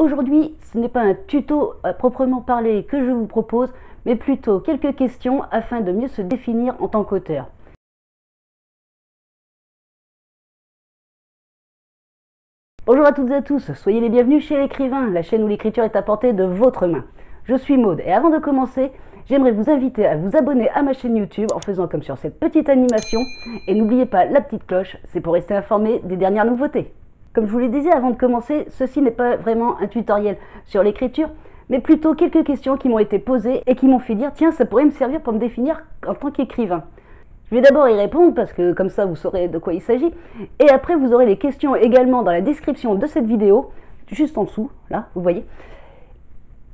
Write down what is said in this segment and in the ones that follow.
Aujourd'hui, ce n'est pas un tuto à proprement parler que je vous propose, mais plutôt quelques questions afin de mieux se définir en tant qu'auteur. Bonjour à toutes et à tous, soyez les bienvenus chez l'écrivain, la chaîne où l'écriture est à portée de votre main. Je suis Maude et avant de commencer, j'aimerais vous inviter à vous abonner à ma chaîne YouTube en faisant comme sur cette petite animation et n'oubliez pas la petite cloche, c'est pour rester informé des dernières nouveautés. Comme je vous le disais avant de commencer, ceci n'est pas vraiment un tutoriel sur l'écriture, mais plutôt quelques questions qui m'ont été posées et qui m'ont fait dire tiens, ça pourrait me servir pour me définir en tant qu'écrivain. Je vais d'abord y répondre parce que comme ça vous saurez de quoi il s'agit, et après vous aurez les questions également dans la description de cette vidéo, juste en dessous, là, vous voyez.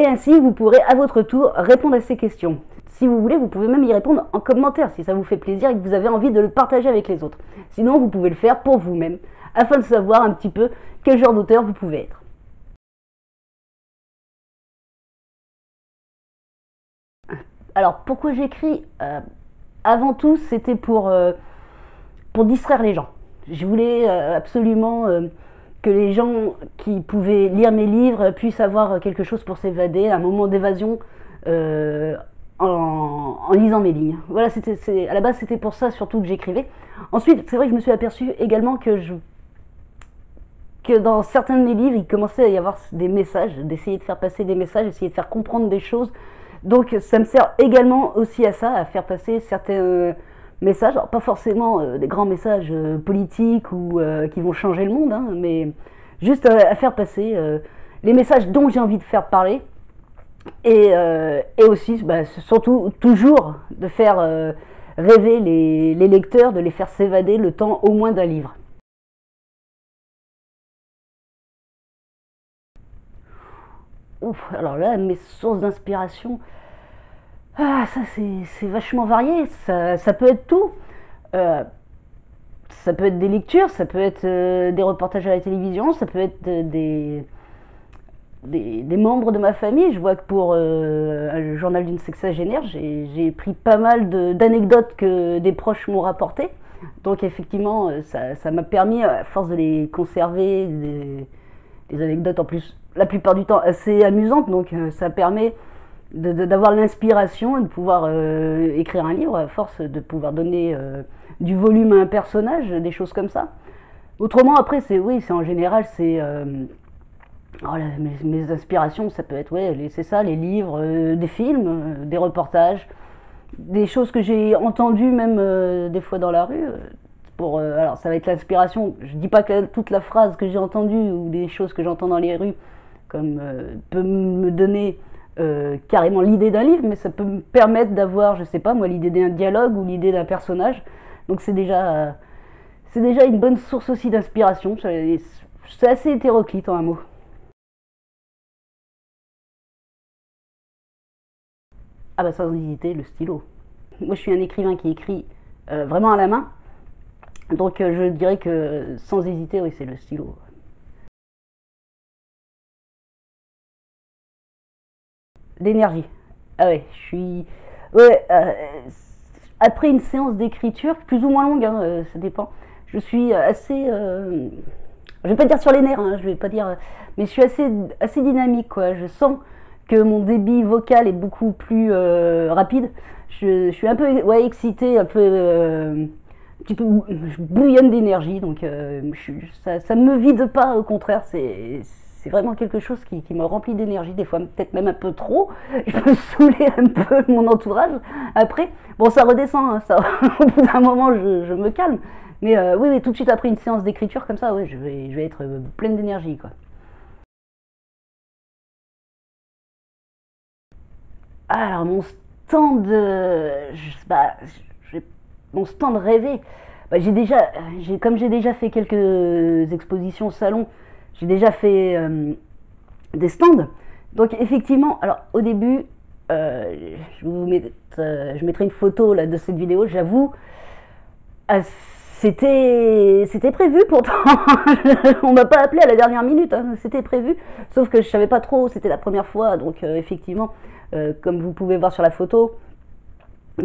Et ainsi vous pourrez à votre tour répondre à ces questions. Si vous voulez, vous pouvez même y répondre en commentaire si ça vous fait plaisir et que vous avez envie de le partager avec les autres. Sinon, vous pouvez le faire pour vous-même, afin de savoir un petit peu quel genre d'auteur vous pouvez être. Alors, pourquoi j'écris avant tout, c'était pour distraire les gens. Je voulais absolument que les gens qui pouvaient lire mes livres puissent avoir quelque chose pour s'évader, un moment d'évasion en lisant mes lignes. Voilà, à la base c'était pour ça surtout que j'écrivais. Ensuite, c'est vrai que je me suis aperçu également que dans certains de mes livres, il commençait à y avoir des messages, d'essayer de faire passer des messages, d'essayer de faire comprendre des choses. Donc ça me sert également aussi à ça, à faire passer certains messages, alors pas forcément des grands messages politiques ou qui vont changer le monde, hein, mais juste à faire passer les messages dont j'ai envie de faire parler. Et aussi, surtout, toujours de faire rêver les lecteurs, de les faire s'évader le temps au moins d'un livre. Ouf, alors là, mes sources d'inspiration, ça c'est vachement varié, ça peut être tout. Ça peut être des lectures, ça peut être des reportages à la télévision, ça peut être des membres de ma famille. Je vois que pour le journal d'une sexagénaire, j'ai pris pas mal d'anecdotes que des proches m'ont rapportées. Donc effectivement, ça m'a permis, à force de les conserver, des anecdotes en plus, la plupart du temps assez amusantes, donc ça permet d'avoir l'inspiration et de pouvoir écrire un livre à force de pouvoir donner du volume à un personnage, des choses comme ça. Autrement, après, c'est en général, c'est mes inspirations, ça peut être c'est ça, les livres, des films, des reportages, des choses que j'ai entendues même des fois dans la rue. Alors ça va être l'inspiration. Je dis pas que toute la phrase que j'ai entendue ou des choses que j'entends dans les rues comme peut me donner carrément l'idée d'un livre, mais ça peut me permettre d'avoir, je sais pas moi, l'idée d'un dialogue ou l'idée d'un personnage. Donc c'est déjà une bonne source aussi d'inspiration. C'est assez hétéroclite en un mot. Ah bah sans hésiter, le stylo. Moi je suis un écrivain qui écrit vraiment à la main, donc je dirais que sans hésiter, oui, c'est le stylo. L'énergie. Ah ouais, je suis... Ouais, après une séance d'écriture, plus ou moins longue, hein, ça dépend, je suis assez... je vais pas dire sur les nerfs, hein, je vais pas dire... Mais je suis assez dynamique, quoi. Je sens que mon débit vocal est beaucoup plus rapide. Je suis un peu excitée, un peu... je bouillonne d'énergie, donc ça me vide pas, au contraire, c'est vraiment quelque chose qui me remplit d'énergie, des fois peut-être même un peu trop. Je peux saouler un peu mon entourage. Après, bon, ça redescend, hein, ça, au bout d'un moment, je me calme. Mais oui, tout de suite après une séance d'écriture comme ça, je vais être pleine d'énergie, quoi. Alors, mon stand, mon stand rêvé, comme j'ai déjà fait quelques expositions au salon, j'ai déjà fait des stands. Donc effectivement, alors au début, je mettrai une photo là, de cette vidéo, j'avoue, c'était prévu pourtant. On m'a pas appelé à la dernière minute, hein, c'était prévu. Sauf que je savais pas trop, c'était la première fois, donc effectivement, comme vous pouvez voir sur la photo,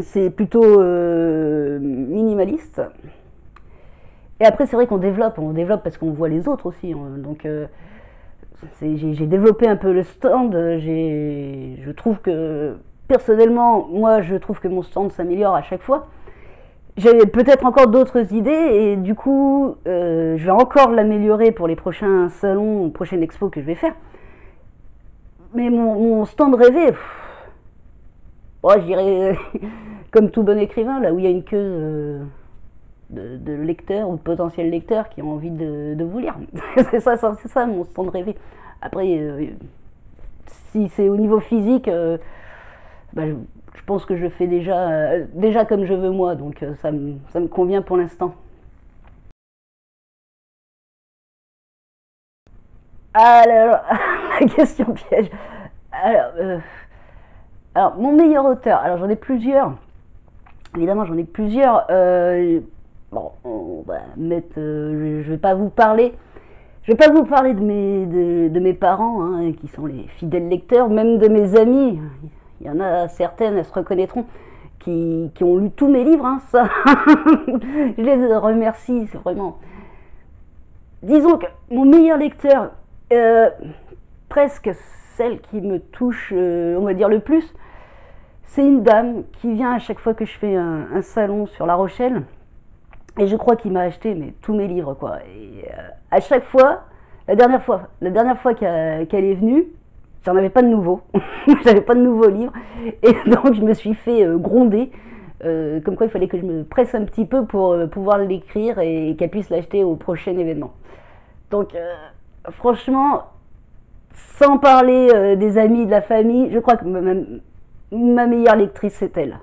c'est plutôt minimaliste. Et après, c'est vrai qu'on développe parce qu'on voit les autres aussi. Donc, j'ai développé un peu le stand. Je trouve que, personnellement, moi, je trouve que mon stand s'améliore à chaque fois. J'ai peut-être encore d'autres idées et du coup, je vais encore l'améliorer pour les prochains salons ou prochaines expos que je vais faire. Mais mon stand rêvé, bon, je dirais, comme tout bon écrivain, là où il y a une queue de lecteurs ou de potentiels lecteurs qui ont envie de vous lire. C'est ça mon stand rêvé. Après, si c'est au niveau physique, bah, je pense que je fais déjà comme je veux moi, donc ça me convient pour l'instant. Alors, la question piège. Alors, alors, mon meilleur auteur, alors j'en ai plusieurs. Évidemment, j'en ai plusieurs. Bon, on va mettre. Je vais pas vous parler. Je vais pas vous parler de mes parents, hein, qui sont les fidèles lecteurs, même de mes amis. Il y en a certaines, elles se reconnaîtront, qui ont lu tous mes livres. Hein, ça, je les remercie, c'est vraiment. Disons que mon meilleur lecteur, presque celle qui me touche, on va dire le plus, c'est une dame qui vient à chaque fois que je fais un salon sur La Rochelle. Et je crois qu'il m'a acheté tous mes livres, quoi. Et à chaque fois, la dernière fois qu'elle est venue, j'en avais pas de nouveau. J'avais pas de nouveaux livres. Et donc je me suis fait gronder. Comme quoi il fallait que je me presse un petit peu pour pouvoir l'écrire et qu'elle puisse l'acheter au prochain événement. Donc franchement, sans parler des amis, de la famille, je crois que ma meilleure lectrice c'est elle.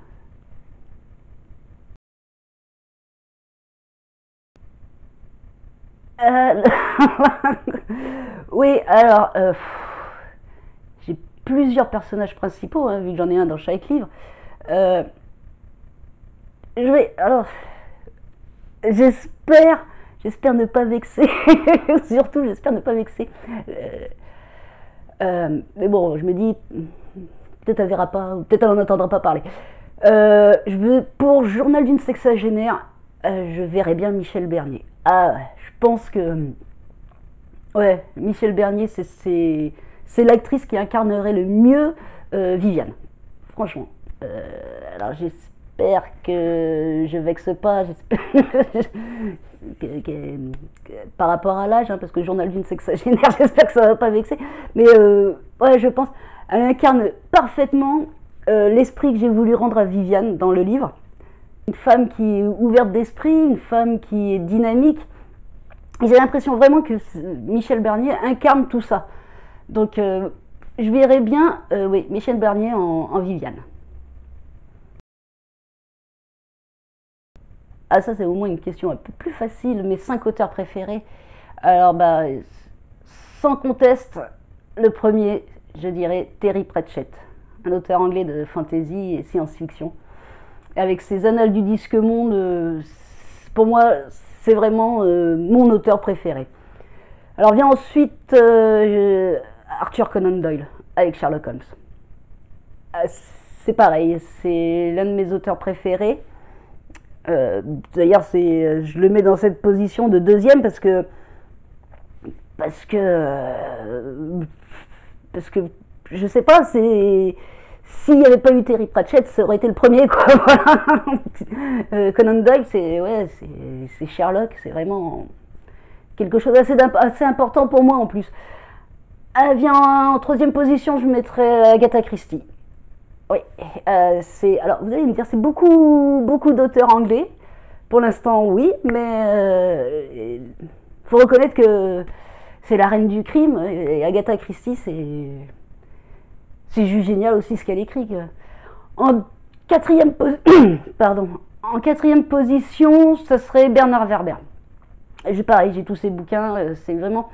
Euh, oui, alors, j'ai plusieurs personnages principaux, hein, vu que j'en ai un dans chaque livre. Euh, alors, j'espère, j'espère ne pas vexer, surtout j'espère ne pas vexer. Euh, mais bon, je me dis, peut-être elle verra pas, ou peut-être elle en entendra pas parler. Pour Journal d'une sexagénaire, je verrais bien Michel Bernier. Ah, je pense que ouais, Michel Bernier, c'est l'actrice qui incarnerait le mieux Viviane. Franchement. Alors j'espère que je vexe pas. Par rapport à l'âge, hein, parce que journal d'une sexagénaire, j'espère que ça va pas vexer. Mais ouais, je pense, elle incarne parfaitement l'esprit que j'ai voulu rendre à Viviane dans le livre. Une femme qui est ouverte d'esprit, une femme qui est dynamique. Et j'ai l'impression vraiment que Michel Bernier incarne tout ça. Donc je verrais bien, oui, Michel Bernier en Viviane. Ah, ça c'est au moins une question un peu plus facile. Mes 5 auteurs préférés. Alors bah, sans conteste, le premier, je dirais Terry Pratchett, un auteur anglais de fantasy et science-fiction. Avec ses Annales du Disque Monde, pour moi, c'est vraiment mon auteur préféré. Alors vient ensuite Arthur Conan Doyle avec Sherlock Holmes. C'est pareil, c'est l'un de mes auteurs préférés. D'ailleurs, je le mets dans cette position de deuxième parce que parce que je sais pas, s'il n'y avait pas eu Terry Pratchett, ça aurait été le premier, quoi. Voilà. Conan Doyle, c'est Sherlock, c'est vraiment quelque chose assez important pour moi en plus. Elle vient en troisième position, je mettrais Agatha Christie. Oui, alors vous allez me dire, c'est beaucoup d'auteurs anglais. Pour l'instant, oui, mais faut reconnaître que c'est la reine du crime et Agatha Christie, c'est juste génial aussi ce qu'elle écrit. En quatrième, pardon, en quatrième position, ce serait Bernard Werber. Pareil, j'ai tous ses bouquins, c'est vraiment,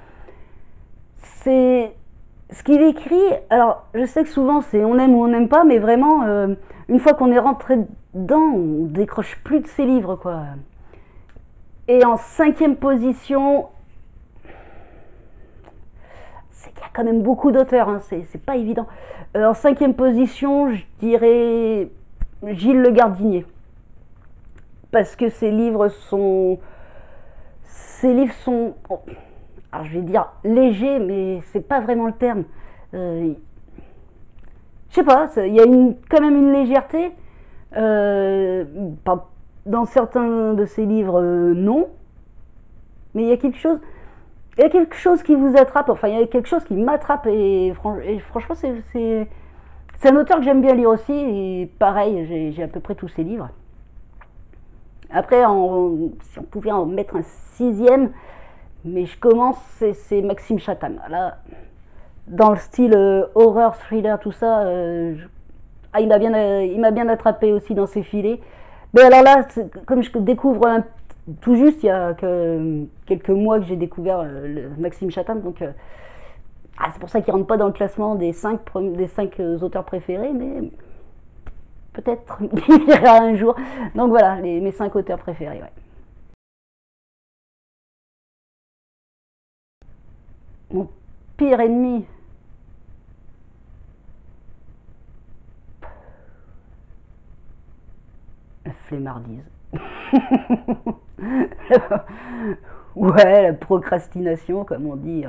c'est ce qu'il écrit. Alors, je sais que souvent c'est on aime ou on n'aime pas, mais vraiment, une fois qu'on est rentré dedans, on décroche plus de ses livres, quoi. Et en cinquième position, c'est qu'il y a quand même beaucoup d'auteurs, hein, c'est pas évident. En cinquième position, je dirais Gilles Le Gardinier, parce que ses livres sont, oh, alors je vais dire léger, mais c'est pas vraiment le terme. Je sais pas, il y a quand même une légèreté. Dans certains de ces livres, non. Mais il y a quelque chose. Il y a quelque chose qui vous attrape, enfin il y a quelque chose qui m'attrape et franchement c'est un auteur que j'aime bien lire aussi et pareil j'ai à peu près tous ses livres. Après si on pouvait en mettre un sixième, mais je commence, c'est Maxime Chatham. Là, dans le style horreur, thriller, tout ça, il m'a bien attrapé aussi dans ses filets. Mais alors là, comme je découvre tout juste, il y a quelques mois que j'ai découvert Maxime Chatham, donc c'est pour ça qu'il ne rentre pas dans le classement des 5 auteurs préférés, mais peut-être il ira un jour. Donc voilà, mes 5 auteurs préférés. Ouais. Mon pire ennemi. La flemmardise. Ouais, la procrastination, comme on dit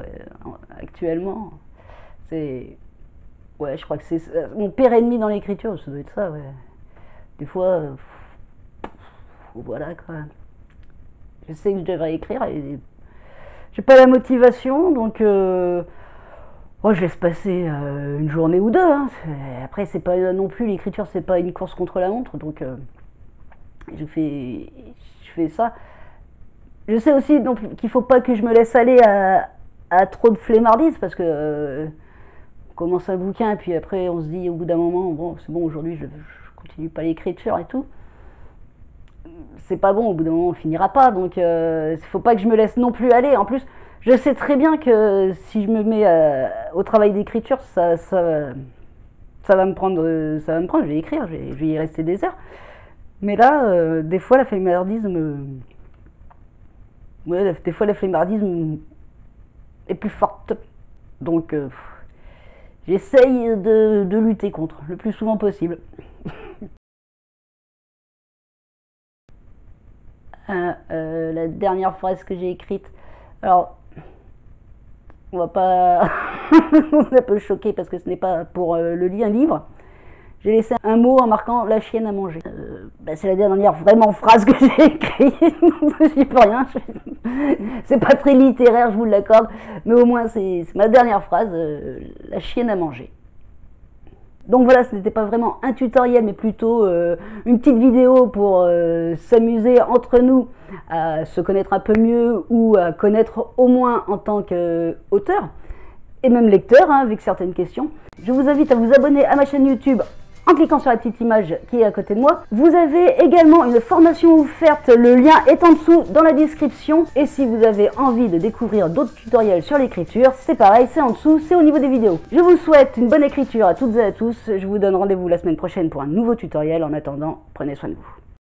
actuellement. C'est. Ouais, je crois que c'est mon pire ennemi dans l'écriture, ça doit être ça, ouais. Des fois, voilà quoi. Je sais que je devrais écrire et j'ai pas la motivation, donc je laisse passer une journée ou deux. Hein. Après, c'est pas non plus l'écriture, c'est pas une course contre la montre, donc je fais ça. Je sais aussi donc qu'il faut pas que je me laisse aller à trop de flemmardise parce que on commence un bouquin et puis après on se dit au bout d'un moment bon c'est bon aujourd'hui je continue pas l'écriture et tout. C'est pas bon, au bout d'un moment on finira pas, donc faut pas que je me laisse non plus aller. En plus, je sais très bien que si je me mets au travail d'écriture, ça va me prendre, je vais écrire, je vais y rester des heures. Mais là, des fois la flemmardise des fois la flemmardise est plus forte, donc j'essaye de lutter contre le plus souvent possible. La dernière phrase que j'ai écrite. Alors, on va pas. On est un peu choqué parce que ce n'est pas pour le lire un livre. J'ai laissé un mot en marquant la chienne à manger. C'est la dernière vraiment phrase que j'ai écrite. Je n'y peux rien. C'est pas très littéraire, je vous l'accorde. Mais au moins, c'est ma dernière phrase la chienne à manger. Donc voilà, ce n'était pas vraiment un tutoriel, mais plutôt une petite vidéo pour s'amuser entre nous à se connaître un peu mieux ou à connaître au moins en tant qu'auteur et même lecteur, hein, avec certaines questions. Je vous invite à vous abonner à ma chaîne YouTube en cliquant sur la petite image qui est à côté de moi. Vous avez également une formation offerte, le lien est en dessous dans la description. Et si vous avez envie de découvrir d'autres tutoriels sur l'écriture, c'est pareil, c'est en dessous, c'est au niveau des vidéos. Je vous souhaite une bonne écriture à toutes et à tous. Je vous donne rendez-vous la semaine prochaine pour un nouveau tutoriel. En attendant, prenez soin de vous.